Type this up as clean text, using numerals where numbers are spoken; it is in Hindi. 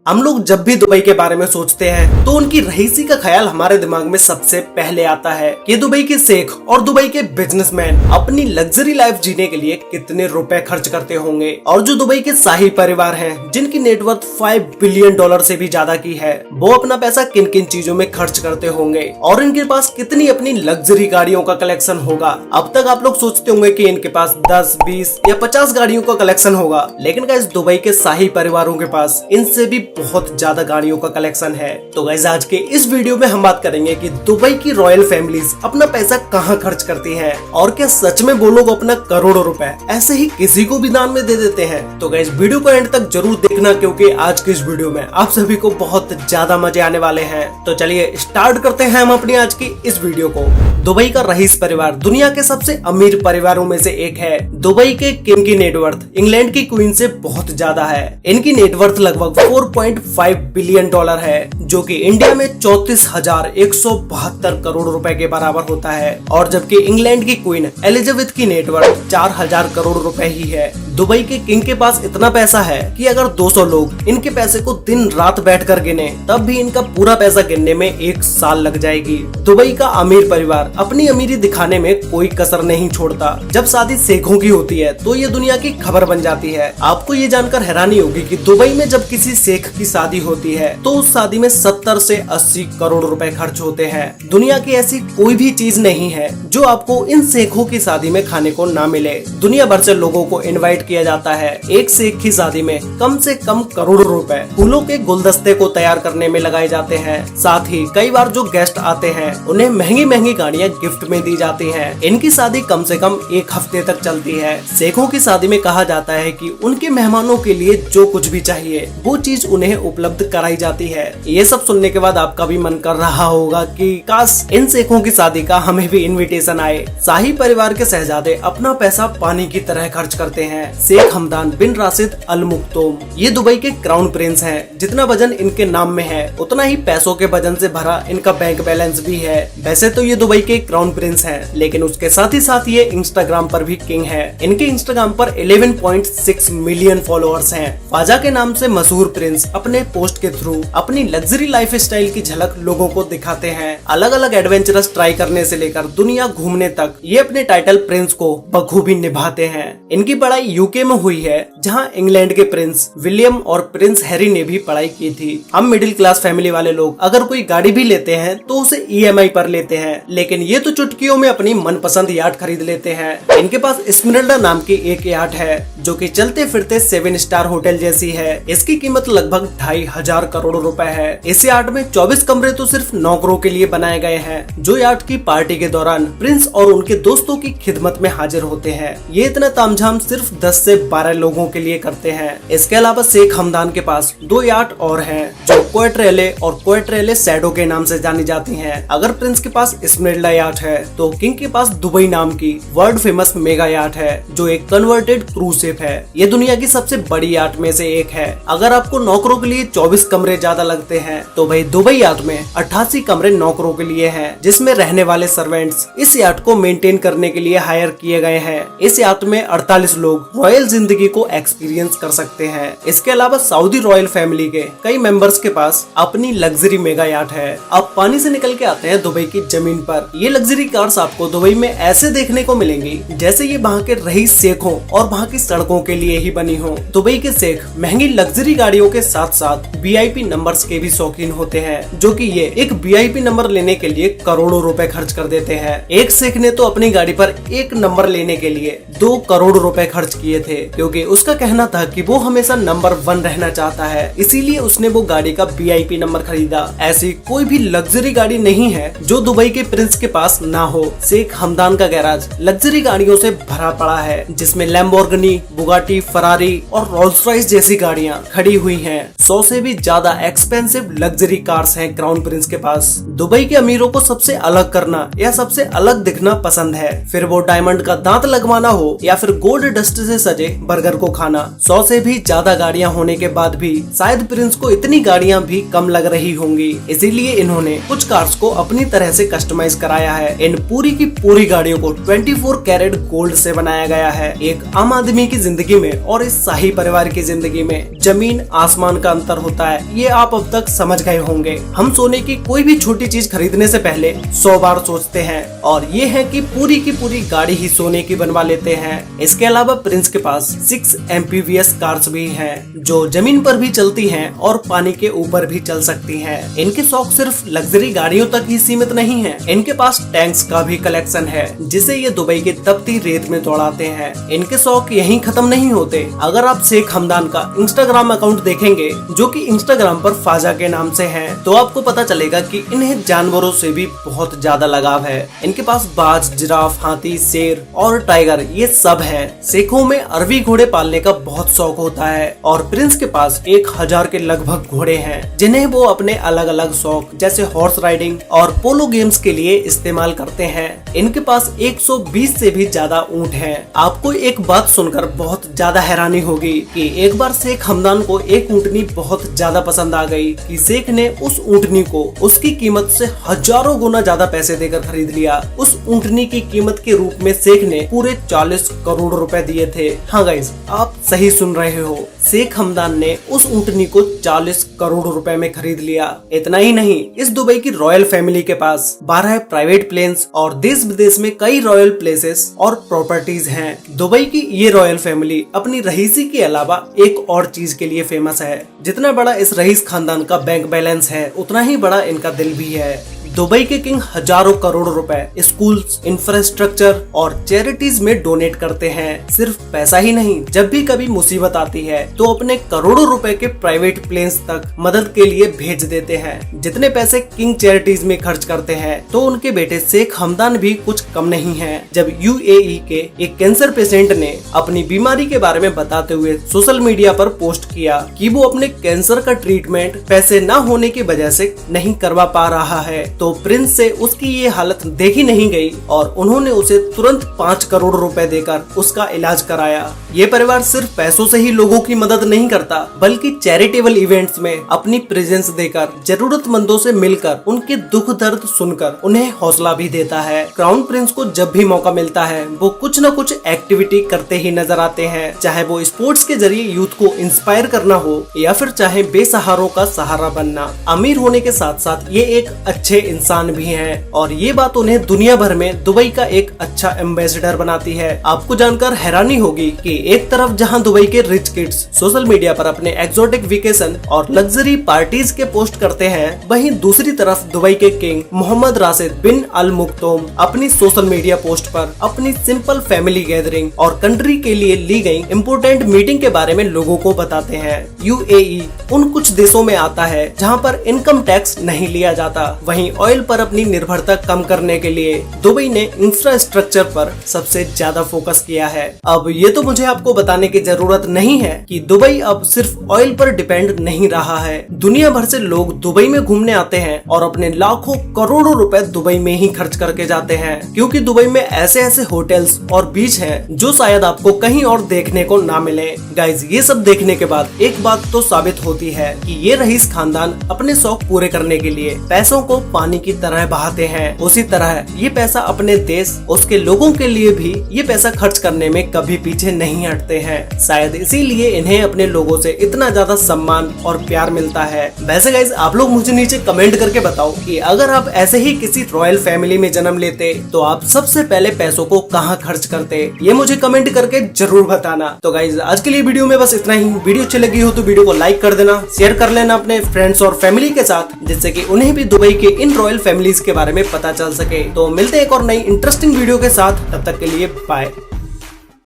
हम लोग जब भी दुबई के बारे में सोचते हैं तो उनकी रईसी का ख्याल हमारे दिमाग में सबसे पहले आता है कि दुबई के शेख और दुबई के बिजनेसमैन अपनी लग्जरी लाइफ जीने के लिए कितने रुपए खर्च करते होंगे। और जो दुबई के शाही परिवार हैं, जिनकी नेटवर्थ $5 बिलियन से भी ज्यादा की है, वो अपना पैसा किन किन चीजों में खर्च करते होंगे और इनके पास कितनी अपनी लग्जरी गाड़ियों का कलेक्शन होगा। अब तक आप लोग सोचते होंगे कि इनके पास 10, 20 या 50 गाड़ियों का कलेक्शन होगा, लेकिन गाइस दुबई के शाही परिवारों के पास इनसे भी बहुत ज्यादा गाड़ियों का कलेक्शन है। तो गाइस आज के इस वीडियो में हम बात करेंगे कि दुबई की रॉयल फैमिलीज अपना पैसा कहां खर्च करती हैं और क्या सच में वो लोग अपना करोड़ों रुपए ऐसे ही किसी को भी दान में दे देते हैं। तो गाइस वीडियो को एंड तक जरूर देखना, क्योंकि आज के इस वीडियो में आप सभी को बहुत ज्यादा मजे आने वाले हैं। तो चलिए स्टार्ट करते हैं हम अपनी आज की इस वीडियो को। दुबई का रईस परिवार दुनिया के सबसे अमीर परिवारों में से एक है। दुबई के किंग की नेटवर्थ इंग्लैंड की क्वीन से बहुत ज्यादा है। इनकी नेटवर्थ लगभग $4.5 बिलियन है, जो कि इंडिया में 34,172 करोड़ रुपए के बराबर होता है। और जबकि इंग्लैंड की क्वीन एलिजाबेथ की नेटवर्थ 4,000 करोड़ रुपए ही है। दुबई के किंग के पास इतना पैसा है कि अगर 200 लोग इनके पैसे को दिन रात बैठकर गिने तब भी इनका पूरा पैसा गिनने में 1 साल लग जाएगी। दुबई का अमीर परिवार अपनी अमीरी दिखाने में कोई कसर नहीं छोड़ता। जब शादी शेखों की होती है तो ये दुनिया की खबर बन जाती है। आपको ये जानकर हैरानी होगी कि दुबई में जब किसी शेख की शादी होती है तो उस शादी में 70 से 80 करोड़ रुपए खर्च होते हैं। दुनिया की ऐसी कोई भी चीज नहीं है जो आपको इन शेखों की शादी में खाने को ना मिले। दुनिया भर से लोगों को इनवाइट किया जाता है। एक शेख की शादी में कम से कम करोड़ों रुपए फूलों के गुलदस्ते को तैयार करने में लगाए जाते हैं। साथ ही कई बार जो गेस्ट आते हैं उन्हें महंगी महंगी गाड़ियां गिफ्ट में दी जाती हैं। इनकी शादी कम से कम 1 हफ्ते तक चलती है। शेखों की शादी में कहा जाता है कि उनके मेहमानों के लिए जो कुछ भी चाहिए वो चीज उन्हें उपलब्ध कराई जाती है। ये सब सुनने के बाद आपका भी मन कर रहा होगा कि काश इन शेखों की शादी का हमें भी इनविटेशन आए। शाही परिवार के शहजादे अपना पैसा पानी की तरह खर्च करते हैं। शेख हमदान बिन राशिद अल मखदूम ये दुबई के क्राउन प्रिंस हैं। जितना वजन इनके नाम में है उतना ही पैसों के वजन से भरा इनका बैंक बैलेंस भी है। वैसे तो ये दुबई के क्राउन प्रिंस हैं, लेकिन उसके साथ ही ये इंस्टाग्राम पर भी किंग है। इनके इंस्टाग्राम पर 11.6 मिलियन फॉलोअर्स हैं। ख्वाजा के नाम से मशहूर प्रिंस अपने पोस्ट के थ्रू अपनी लग्जरी लाइफ स्टाइल की झलक लोगों को दिखाते हैं। अलग अलग एडवेंचरस ट्राई करने से लेकर दुनिया घूमने तक ये अपने टाइटल प्रिंस को बखूबी निभाते हैं। इनकी पढ़ाई यूके में हुई है, जहां इंग्लैंड के प्रिंस विलियम और प्रिंस हैरी ने भी पढ़ाई की थी। हम मिडिल क्लास फैमिली वाले लोग अगर कोई गाड़ी भी लेते हैं तो उसे EMI पर लेते हैं, लेकिन ये तो चुटकियों में अपनी मनपसंद याट खरीद लेते हैं। इनके पास स्मिरल्डा नाम की एक याट है जो कि चलते फिरते 7 स्टार होटल जैसी है। इसकी कीमत लगभग 2,500 करोड़ रुपए है। इस याट में 24 कमरे तो सिर्फ नौकरों के लिए बनाए गए हैं, जो याट की पार्टी के दौरान प्रिंस और उनके दोस्तों की खिदमत में हाजिर होते हैं। ये इतना तामझाम सिर्फ 10 से 12 लोगों के लिए करते हैं। इसके अलावा शेख हमदान के पास 2 याट और हैं, जो क्वेट्रेले और क्वेट्रेले शैडो के नाम से जानी जाती हैं। अगर प्रिंस के पास स्मिरल्डा याट है तो किंग के पास दुबई नाम की वर्ल्ड फेमस मेगा याट है, जो एक कन्वर्टेड क्रूज शिप है। ये दुनिया की सबसे बड़ी याट में से एक है। अगर आपको नौकरों के लिए 24 कमरे ज्यादा लगते हैं तो भाई दुबई याट में 88 कमरे नौकरों के लिए हैं, जिसमें रहने वाले सर्वेंट्स इस याट को मेंटेन करने के लिए हायर किए गए हैं। इस याट में 48 लोग रॉयल जिंदगी को एक्सपीरियंस कर सकते हैं। इसके अलावा सऊदी रॉयल फैमिली के कई मेंबर्स के पास अपनी लग्जरी मेगा याट है। अब पानी से निकल के आते हैं दुबई की जमीन पर। ये लग्जरी कार्स आपको दुबई में ऐसे देखने को मिलेंगी जैसे ये वहाँ के रईस शेखों और वहाँ की सड़कों के लिए ही बनी हो। दुबई के शेख महंगी लग्जरी गाड़ियों के साथ साथ VIP नंबर्स के भी शौकीन होते हैं, जो कि ये एक VIP नंबर लेने के लिए करोड़ों रुपए खर्च कर देते हैं। एक शेख ने तो अपनी गाड़ी पर एक नंबर लेने के लिए 2 करोड़ रुपए खर्च किए थे, क्योंकि उसका कहना था कि वो हमेशा नंबर 1 रहना चाहता है, इसीलिए उसने वो गाड़ी का VIP नंबर खरीदा। ऐसी कोई भी लग्जरी गाड़ी नहीं है जो दुबई के प्रिंस के पास ना हो। शेख हमदान का गैराज लग्जरी गाड़ियों से भरा पड़ा है, जिसमें लैम्बोर्गिनी, बुगाटी, फरारी और रोल्स रॉयस जैसी गाड़ियां खड़ी हुई हैं। 100 से भी ज्यादा एक्सपेंसिव लग्जरी कार्स हैं क्राउन प्रिंस के पास। दुबई के अमीरों को सबसे अलग करना या सबसे अलग दिखना पसंद है, फिर वो डायमंड का दांत लगवाना हो या फिर गोल्ड डस्ट से सजे बर्गर को खाना। 100 से भी ज्यादा गाड़ियां होने के बाद भी शायद प्रिंस को इतनी गाड़ियां भी कम लग रही होंगी, इसीलिए इन्होंने कुछ कार्स को अपनी तरह से कस्टमाइज कराया है। इन पूरी की पूरी गाड़ियों को 24 कैरेट गोल्ड से बनाया गया है। एक आम आदमी की जिंदगी में और इस शाही परिवार की जिंदगी में जमीन आसमान का अंतर होता है, ये आप अब तक समझ गए होंगे। हम सोने की कोई भी छोटी चीज खरीदने से पहले 100 बार सोचते हैं, और ये है कि पूरी की पूरी गाड़ी ही सोने की बनवा लेते हैं। इसके अलावा प्रिंस के पास 6 MPVS कार्स भी हैं, जो जमीन पर भी चलती हैं और पानी के ऊपर भी चल सकती हैं। इनके शौक सिर्फ लग्जरी गाड़ियों तक ही सीमित नहीं है, इनके पास टैंक्स का भी कलेक्शन है, जिसे ये दुबई के तपती रेत में दौड़ाते हैं। इनके शौक यहीं खत्म नहीं होते। अगर आप शेख हमदान का इंस्टाग्राम अकाउंट देखेंगे, जो कि इंस्टाग्राम पर फाजा के नाम से है, तो आपको पता चलेगा कि इन्हें जानवरों से भी बहुत ज्यादा लगाव है। इनके पास बाज, जिराफ, हाथी, शेर और टाइगर ये सब है। शेखों में अरबी घोड़े पालने का बहुत शौक होता है, और प्रिंस के पास 1000 के लगभग घोड़े हैं, जिन्हें वो अपने अलग अलग शौक जैसे हॉर्स राइडिंग और पोलो गेम्स के लिए इस्तेमाल करते हैं। इनके पास 120 से भी ज्यादा ऊंट हैं। आपको एक बात सुनकर बहुत ज्यादा हैरानी होगी कि एक बार शेख हमदान को एक ऊँटनी बहुत ज्यादा पसंद आ गई कि शेख ने उस ऊँटनी को उसकी कीमत से हजारों गुना ज्यादा पैसे देकर खरीद लिया। उस ऊँटनी की कीमत के रूप में शेख ने पूरे 40 करोड़ रुपए दिए थे। हाँ गाइस, आप सही सुन रहे हो, शेख हमदान ने उस ऊँटनी को 40 करोड़ रुपए में खरीद लिया। इतना ही नहीं, इस दुबई की रॉयल फैमिली के पास 12 प्राइवेट प्लेन्स और देश विदेश में कई रॉयल प्लेसेस और प्रॉपर्टीज हैं। दुबई की ये रॉयल फैमिली अपनी रईसी के अलावा एक और चीज के लिए फेमस है। जितना बड़ा इस रईस खानदान का बैंक बैलेंस है, उतना ही बड़ा इनका दिल भी है। दुबई के किंग हजारों करोड़ रुपए स्कूल्स, इंफ्रास्ट्रक्चर और चैरिटीज में डोनेट करते हैं। सिर्फ पैसा ही नहीं, जब भी कभी मुसीबत आती है तो अपने करोड़ों रुपए के प्राइवेट प्लेन्स तक मदद के लिए भेज देते हैं। जितने पैसे किंग चैरिटीज में खर्च करते हैं, तो उनके बेटे शेख हमदान भी कुछ कम नहीं है। जब UAE के एक कैंसर पेशेंट ने अपनी बीमारी के बारे में बताते हुए सोशल मीडिया पर पोस्ट किया कि वो अपने कैंसर का ट्रीटमेंट पैसे न होने की वजह से नहीं करवा पा रहा है, तो प्रिंस से उसकी ये हालत देखी नहीं गई और उन्होंने उसे तुरंत 5 करोड़ रुपए देकर उसका इलाज कराया। ये परिवार सिर्फ पैसों से ही लोगों की मदद नहीं करता, बल्कि चैरिटेबल इवेंट्स में अपनी प्रेजेंस देकर, जरूरतमंदों से मिलकर, उनके दुख दर्द सुनकर उन्हें हौसला भी देता है। क्राउन प्रिंस को जब भी मौका मिलता है, वो कुछ न कुछ एक्टिविटी करते ही नजर आते हैं, चाहे वो स्पोर्ट्स के जरिए यूथ को इंस्पायर करना हो या फिर चाहे बेसहारों का सहारा बनना। अमीर होने के साथ साथ ये एक अच्छे इंसान भी हैं, और ये बात उन्हें दुनिया भर में दुबई का एक अच्छा एम्बेसडर बनाती है। आपको जानकर हैरानी होगी कि एक तरफ जहां दुबई के रिच किड्स सोशल मीडिया पर अपने एक्सोटिक वेकेशन और लग्जरी पार्टीज के पोस्ट करते हैं, वहीं दूसरी तरफ दुबई के किंग मोहम्मद राशिद बिन अल मक्तूम अपनी सोशल मीडिया पोस्ट पर अपनी सिंपल फैमिली गैदरिंग और कंट्री के लिए ली गई इम्पोर्टेंट मीटिंग के बारे में लोगों को बताते हैं। UAE उन कुछ देशों में आता है जहाँ पर इनकम टैक्स नहीं लिया जाता। वहीं ऑयल पर अपनी निर्भरता कम करने के लिए दुबई ने इंफ्रास्ट्रक्चर पर सबसे ज्यादा फोकस किया है। अब ये तो मुझे आपको बताने की जरूरत नहीं है कि दुबई अब सिर्फ ऑयल पर डिपेंड नहीं रहा है। दुनिया भर से लोग दुबई में घूमने आते हैं और अपने लाखों करोड़ों रुपए दुबई में ही खर्च करके जाते हैं, क्योंकि दुबई में ऐसे ऐसे होटल्स और बीच हैं जो शायद आपको कहीं और देखने को ना मिले। गाइज, ये सब देखने के बाद एक बात तो साबित होती है कि ये रईस खानदान अपने शौक पूरे करने के लिए पैसों को पानी की तरह बहाते हैं। उसी तरह ये पैसा अपने देश, उसके लोगों के लिए भी ये पैसा खर्च करने में कभी पीछे नहीं हटते हैं। शायद इसीलिए इन्हें अपने लोगों से इतना ज्यादा सम्मान और प्यार मिलता है। वैसे गाइस, आप लोग मुझे नीचे कमेंट करके बताओ कि अगर आप ऐसे ही किसी रॉयल फैमिली में जन्म लेते तो आप सबसे पहले पैसों को कहाँ खर्च करते, ये मुझे कमेंट करके जरूर बताना। तो गाइस, आज के लिए वीडियो में बस इतना ही। वीडियो अच्छी लगी हो तो वीडियो को लाइक कर देना, शेयर कर लेना अपने फ्रेंड्स और फैमिली के साथ, जिससे कि उन्हें भी दुबई के इन रॉयल फैमिलीज के बारे में पता चल सके। तो मिलते हैं एक और नई इंटरेस्टिंग वीडियो के साथ, तब तक के लिए बाय।